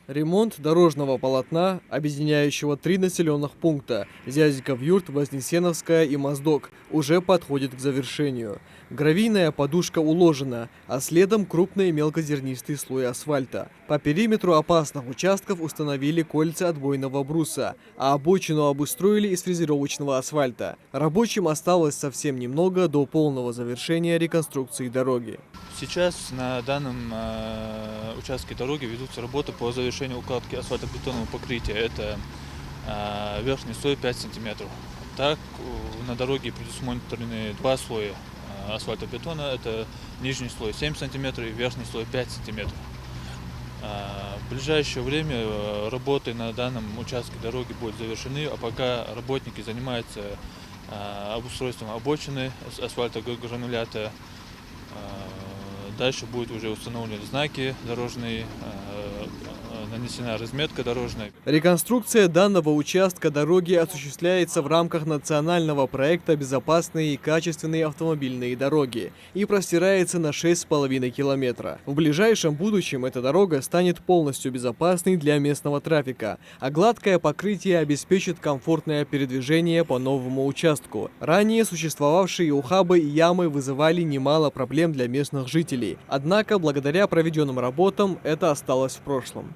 Ремонт дорожного полотна, объединяющего 3 населенных пункта – Зязиков-Юрт, Вознесеновская и Моздок, уже подходит к завершению. Гравийная подушка уложена, а следом крупный мелкозернистый слой асфальта. По периметру опасных участков установили кольца отбойного бруса, а обочину обустроили из фрезеровочного асфальта. Рабочим осталось совсем немного до полного завершения реконструкции дороги. Сейчас на данном участке дороги ведутся работы по завершению укладки асфальтобетонного покрытия. Это верхний слой 5 сантиметров. Так на дороге предусмотрены два слоя асфальтобетона. Это нижний слой 7 сантиметров и верхний слой 5 сантиметров. В ближайшее время работы на данном участке дороги будут завершены, а пока работники занимаются обустройством обочины асфальтогранулята. Дальше будут уже установлены знаки дорожные, нанесена разметка дорожная. Реконструкция данного участка дороги осуществляется в рамках национального проекта «Безопасные и качественные автомобильные дороги» и простирается на 6,5 километра. В ближайшем будущем эта дорога станет полностью безопасной для местного трафика, а гладкое покрытие обеспечит комфортное передвижение по новому участку. Ранее существовавшие ухабы и ямы вызывали немало проблем для местных жителей, однако благодаря проведенным работам это осталось в прошлом.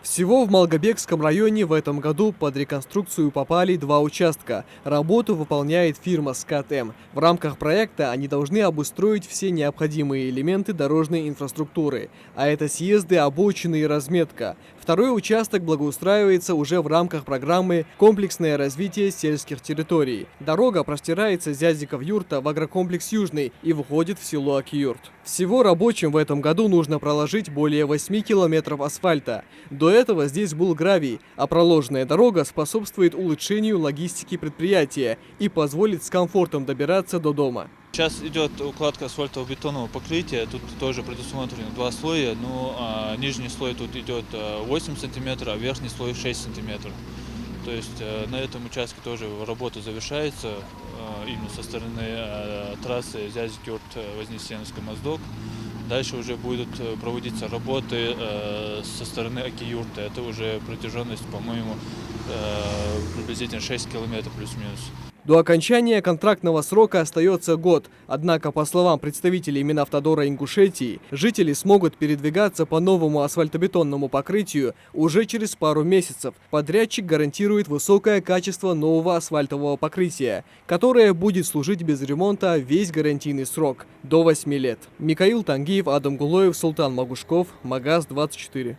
Всего в Малгобекском районе в этом году под реконструкцию попали 2 участка. Работу выполняет фирма «СКАТ-М». В рамках проекта они должны обустроить все необходимые элементы дорожной инфраструктуры, а это съезды, обочины и разметка. Второй участок благоустраивается уже в рамках программы «Комплексное развитие сельских территорий». Дорога простирается с Зязиков-Юрта в агрокомплекс «Южный» и выходит в село Акиюрт. Всего рабочим в этом году нужно проложить более 8 километров асфальта. До этого здесь был гравий, а проложенная дорога способствует улучшению логистики предприятия и позволит с комфортом добираться до дома. Сейчас идет укладка асфальтобетонного покрытия, тут тоже предусмотрены 2 слоя, но нижний слой тут идет 8 сантиметров, а верхний слой 6 сантиметров. То есть на этом участке тоже работа завершается именно со стороны трассы Зязик-Юрт-Вознесеновская-Моздок. Дальше уже будут проводиться работы со стороны Акиюрта. Это уже протяженность, по-моему, приблизительно 6 километров плюс-минус. До окончания контрактного срока остается год, однако, по словам представителей Минавтодора Ингушетии, жители смогут передвигаться по новому асфальтобетонному покрытию уже через пару месяцев. Подрядчик гарантирует высокое качество нового асфальтового покрытия, которое будет служить без ремонта весь гарантийный срок – до 8 лет. Микаил Тангиев, Адам Гулоев, Султан Магушков, Магаз 24.